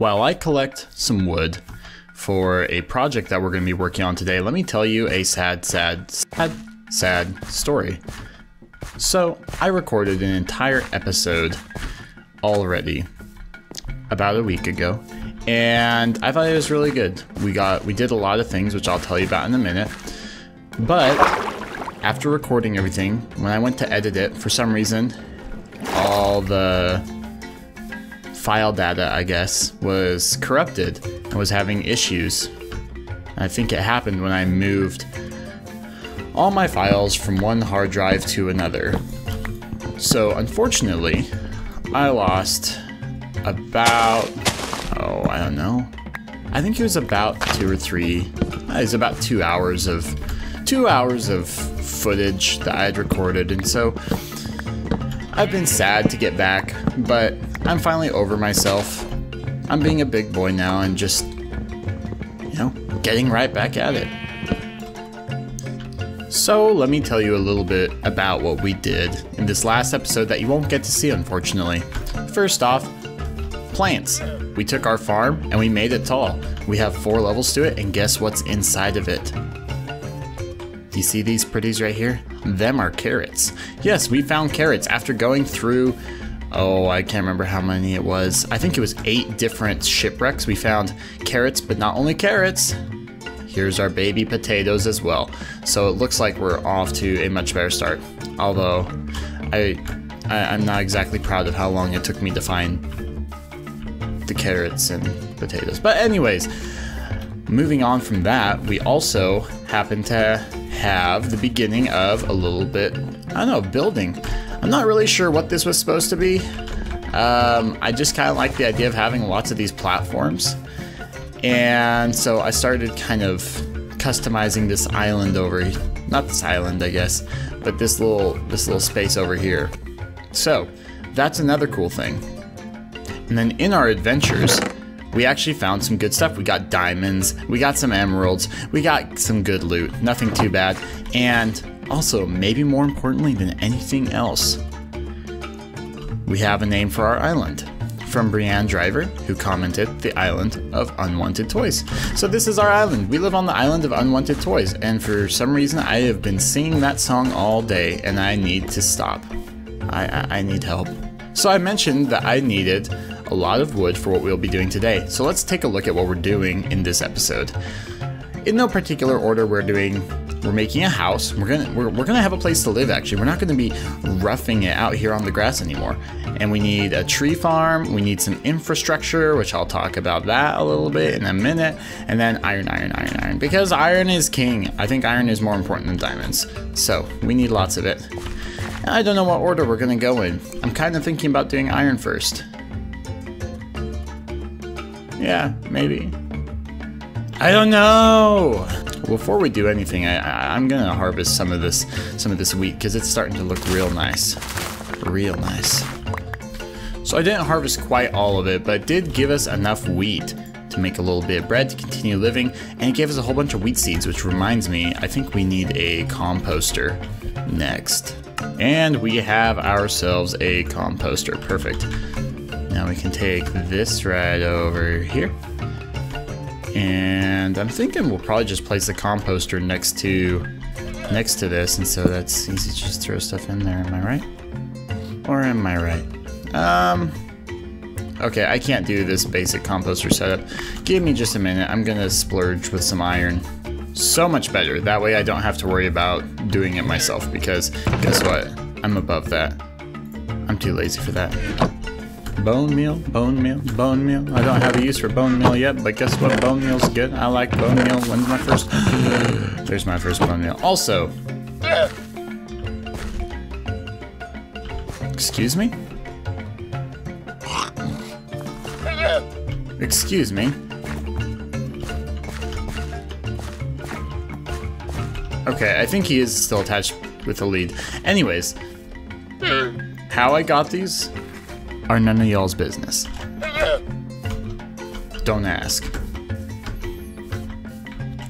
While I collect some wood for a project that we're going to be working on today, let me tell you a sad story. So I recorded an entire episode already about a week ago, and I thought it was really good. We did a lot of things, which I'll tell you about in a minute. But after recording everything, when I went to edit it, for some reason, all the file data, I guess, was corrupted and was having issues. I think it happened when I moved all my files from one hard drive to another. So unfortunately, I lost about, I don't know. I think it was about 2 or 3. It was about 2 hours of footage that I had recorded, and so I've been sad to get back, but I'm finally over myself. I'm being a big boy now and just, getting right back at it. So let me tell you a little bit about what we did in this last episode that you won't get to see, unfortunately. First off, plants. We took our farm and we made it tall. We have 4 levels to it, and guess what's inside of it? Do you see these pretties right here? Them are carrots. Yes, we found carrots after going through, I can't remember how many it was. I think it was 8 different shipwrecks. We found carrots, but not only carrots. Here's our baby potatoes as well. So it looks like we're off to a much better start. Although, I'm not exactly proud of how long it took me to find the carrots and potatoes. But anyways, moving on from that, we also happen to have the beginning of a little bit, building. I'm not really sure what this was supposed to be. I just kind of like the idea of having lots of these platforms. And so I started kind of customizing this island over, not this island, I guess, but this little space over here. So that's another cool thing. And then in our adventures, we actually found some good stuff. We got diamonds, we got some emeralds, we got some good loot, nothing too bad. And also, maybe more importantly than anything else, we have a name for our island. From Brianne Driver, who commented, the island of unwanted toys. So this is our island. We live on the island of unwanted toys, and for some reason I have been singing that song all day, and I need to stop. I need help. So I mentioned that I needed a lot of wood for what we'll be doing today. So let's take a look at what we're doing in this episode. In no particular order, we're making a house. We're gonna have a place to live. Actually, we're not gonna be roughing it out here on the grass anymore. And we need a tree farm. We need some infrastructure, which I'll talk about that a little bit in a minute. And then iron, because iron is king. I think iron is more important than diamonds. So we need lots of it. And I don't know what order we're gonna go in. I'm kind of thinking about doing iron first. Yeah, maybe. I don't know. Before we do anything, I'm gonna harvest some of this wheat because it's starting to look real nice, real nice. So I didn't harvest quite all of it, but it did give us enough wheat to make a little bit of bread to continue living, and it gave us a whole bunch of wheat seeds, which reminds me, I think we need a composter next. And we have ourselves a composter. Perfect. Now we can take this right over here. And I'm thinking we'll probably just place the composter next to this, and so that's easy to just throw stuff in there. Am I right? Or am I right? Okay, I can't do this basic composter setup. Give me just a minute. I'm gonna splurge with some iron. So much better. That way I don't have to worry about doing it myself, because guess what? I'm above that. I'm too lazy for that. Bone meal. I don't have a use for bone meal yet, but guess what? Bone meal's good. I like bone meal. When's my first? There's my first bone meal. Also, excuse me? Excuse me? Okay, I think he is still attached with the lead. Anyways, how I got these are none of y'all's business. Don't ask.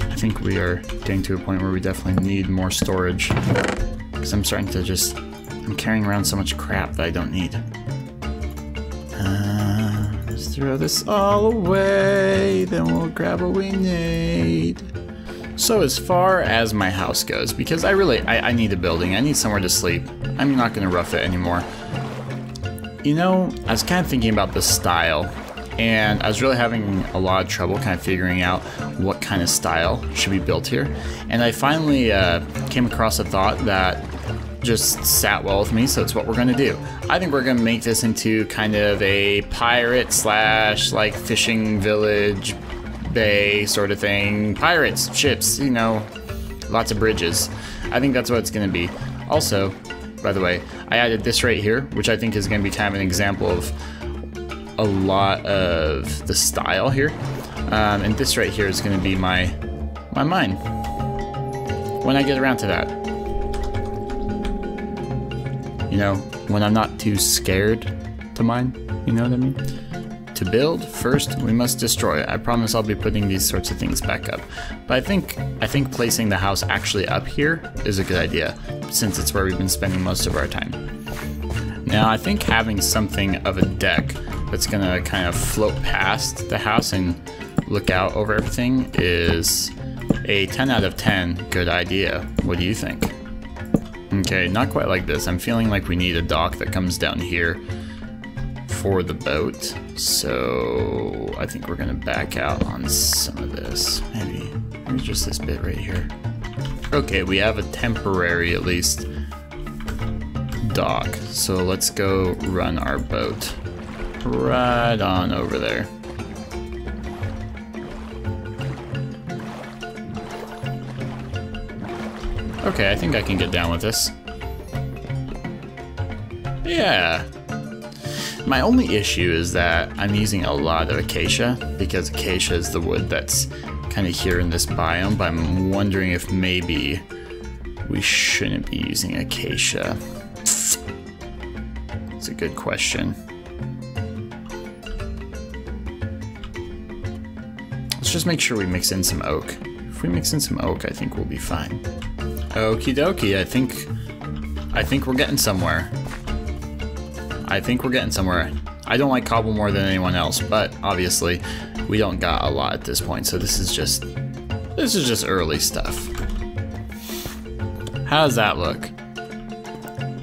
I think we are getting to a point where we definitely need more storage, because I'm starting to I'm carrying around so much crap that I don't need. Let's throw this all away, then we'll grab what we need. So as far as my house goes, because I need a building, I need somewhere to sleep. I'm not gonna rough it anymore. You know, I was kind of thinking about the style, and I was really having a lot of trouble kind of figuring out what kind of style should be built here. And I finally came across a thought that just sat well with me, so it's what we're gonna do. I think we're gonna make this into kind of a pirate slash like fishing village bay sort of thing. Pirates, ships, you know, lots of bridges. I think that's what it's gonna be. Also, by the way, I added this right here, which I think is gonna be kind of an example of a lot of the style here. And this right here is gonna be my mine when I get around to that. You know, when I'm not too scared to mine, you know what I mean? To build, first we must destroy. I promise I'll be putting these sorts of things back up. But I think placing the house actually up here is a good idea, since it's where we've been spending most of our time. Now I think having something of a deck that's gonna kind of float past the house and look out over everything is a 10 out of 10 good idea. What do you think? Okay, not quite like this. I'm feeling like we need a dock that comes down here for the boat. So I think we're gonna back out on some of this. Maybe just this bit right here. Okay, we have a temporary, at least, dock. So let's go run our boat right on over there. Okay, I think I can get down with this. Yeah. My only issue is that I'm using a lot of acacia, because acacia is the wood that's kind of here in this biome, but I'm wondering if maybe we shouldn't be using acacia. It's a good question. Let's just make sure we mix in some oak. If we mix in some oak, I think we'll be fine. Okie dokie, I think we're getting somewhere. I think we're getting somewhere. I don't like cobble more than anyone else, but obviously we don't got a lot at this point, so this is just early stuff. How does that look?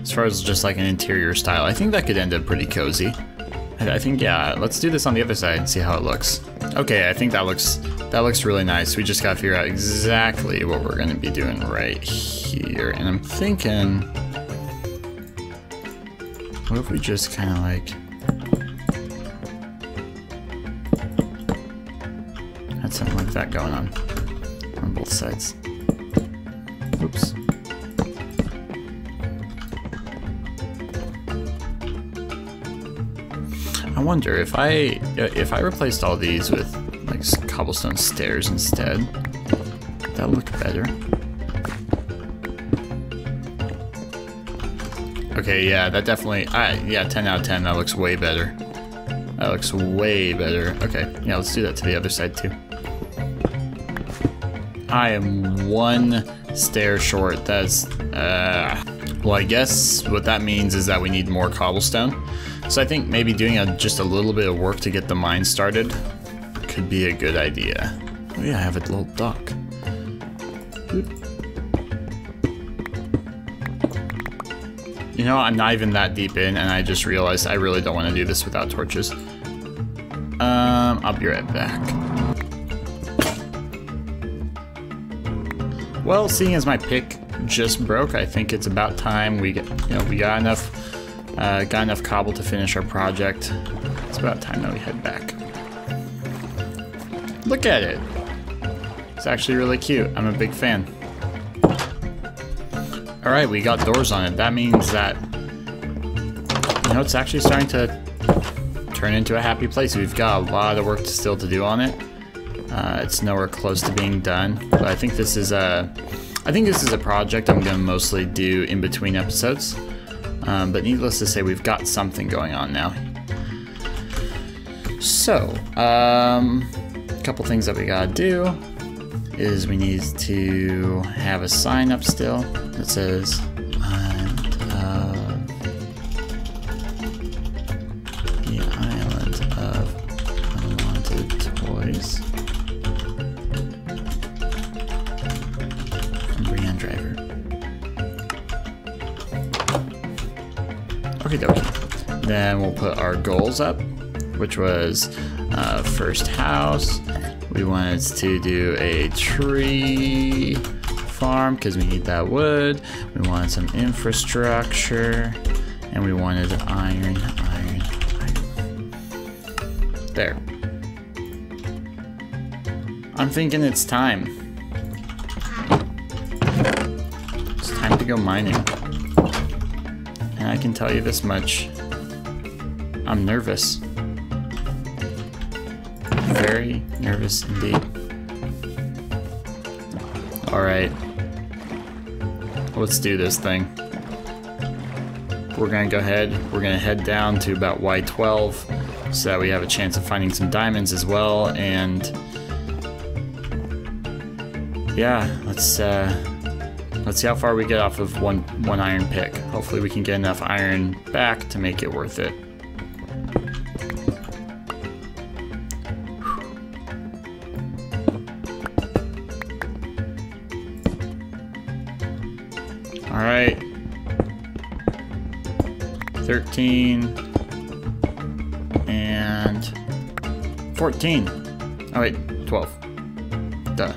As far as just like an interior style, I think that could end up pretty cozy. I think, yeah, let's do this on the other side and see how it looks. Okay, I think that looks really nice. We just gotta figure out exactly what we're gonna be doing right here. And I'm thinking, what if we just kind of like had something like that going on both sides. Oops. I wonder if I replaced all these with like cobblestone stairs instead, would that look better? Okay, yeah, that definitely, yeah, 10 out of 10, that looks way better. That looks way better. Okay, yeah, let's do that to the other side too. I am one stair short. That's, well, I guess what that means is that we need more cobblestone. So I think maybe doing just a little bit of work to get the mine started could be a good idea. Oh yeah, I have a little dock. You know, I'm not even that deep in, and I just realized I really don't want to do this without torches. I'll be right back. Well, seeing as my pick just broke, I think it's about time we got enough cobble to finish our project. It's about time that we head back. Look at it. It's actually really cute. I'm a big fan. All right, we got doors on it. That means that, you know, it's actually starting to turn into a happy place. We've got a lot of work still to do on it. It's nowhere close to being done, but I think this is a project I'm gonna mostly do in between episodes. But needless to say, we've got something going on now. So, a couple things that we gotta do is we need to have a sign up still that says the island of Okie dokie. Then we'll put our goals up, which was first house. We wanted to do a tree farm because we need that wood. We wanted some infrastructure, and we wanted iron. There. I'm thinking it's time. It's time to go mining. And I can tell you this much. I'm nervous. Very nervous indeed. Alright. Let's do this thing. We're gonna go ahead. We're gonna head down to about Y12 so that we have a chance of finding some diamonds as well. And yeah, let's see how far we get off of one iron pick. Hopefully we can get enough iron back to make it worth it. All right, 13 and 14. Oh wait, 12. Duh.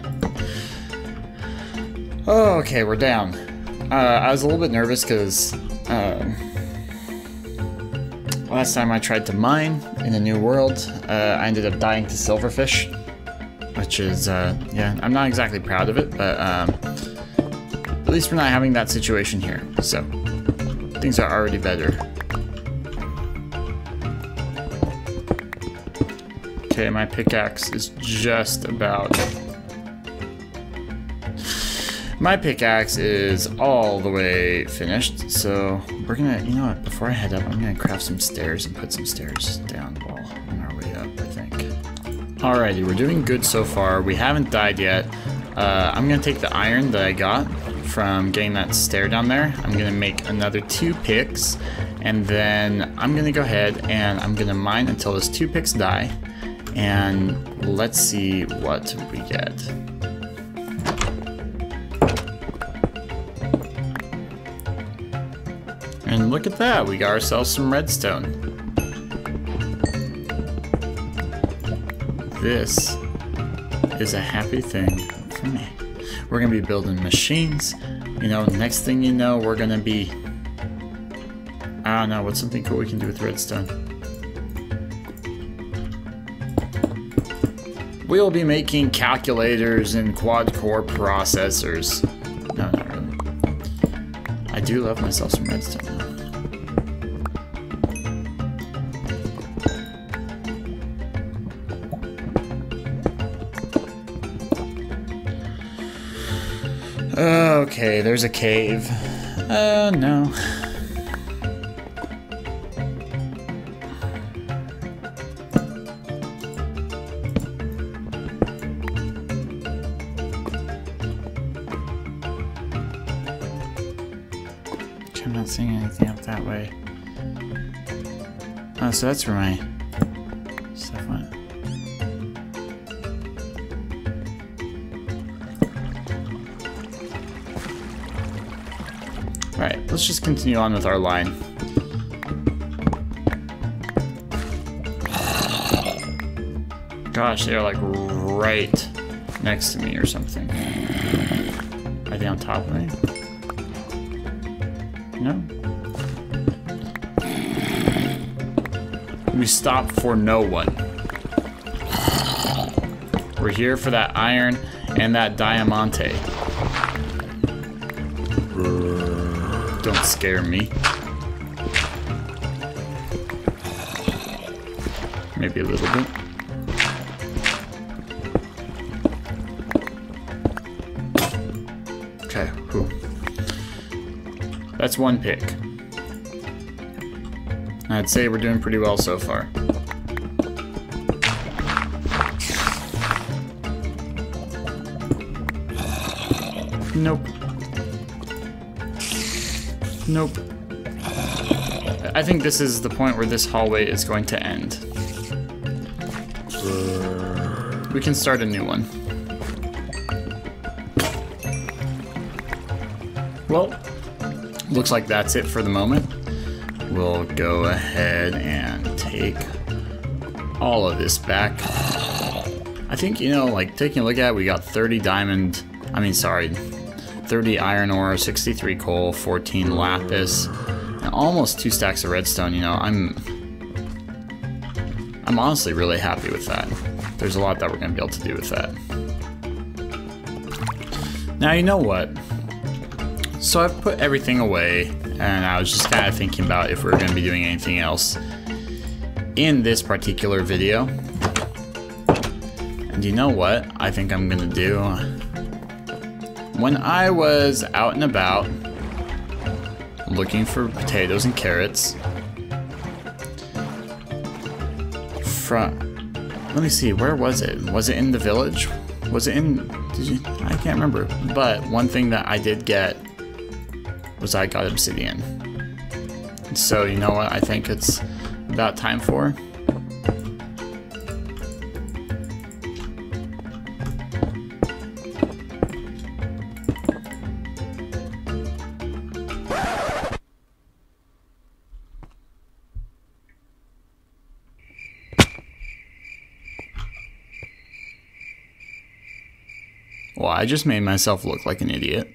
Oh, okay, we're down. I was a little bit nervous because last time I tried to mine in a new world, I ended up dying to silverfish, which is, yeah, I'm not exactly proud of it, but at least we're not having that situation here, so things are already better. Okay, my pickaxe is just about... My pickaxe is all the way finished, so we're gonna, you know what, before I head up, I'm gonna craft some stairs and put some stairs down while on our way up, I think. Alrighty, we're doing good so far. We haven't died yet. I'm gonna take the iron that I got from getting that stair down there. I'm gonna make another 2 picks, and then I'm gonna go ahead and I'm gonna mine until those 2 picks die, and let's see what we get. And look at that, we got ourselves some redstone. This is a happy thing for me. We're gonna be building machines. You know, next thing you know, we're gonna be... I don't know, what's something cool we can do with redstone? We'll be making calculators and quad-core processors. No, not really. I do love myself some redstone though. Okay, there's a cave. No. I'm not seeing anything up that way. Oh, so that's where my stuff went. Right, let's just continue on with our line. Gosh, they're like right next to me or something. Are they on top of me? No? We stop for no one. We're here for that iron and that diamante. Don't scare me. Maybe a little bit. Okay, whew. That's 1 pick. I'd say we're doing pretty well so far. Nope. Nope. I think this is the point where this hallway is going to end. We can start a new one. Well, looks like that's it for the moment. we'll go ahead and take all of this back. I think, you know, like taking a look at it, we got 30 diamond, 30 iron ore, 63 coal, 14 lapis, and almost 2 stacks of redstone. You know, I'm honestly really happy with that. There's a lot that we're gonna be able to do with that. Now, you know what? So I've put everything away, and I was just kind of thinking about if we were gonna be doing anything else in this particular video. And you know what I think I'm gonna do? When I was out and about looking for potatoes and carrots, let me see, where was it? Was it in the village? Was it in, I can't remember. But one thing that I did get was I got obsidian. So you know what I think it's about time for? Well, I just made myself look like an idiot.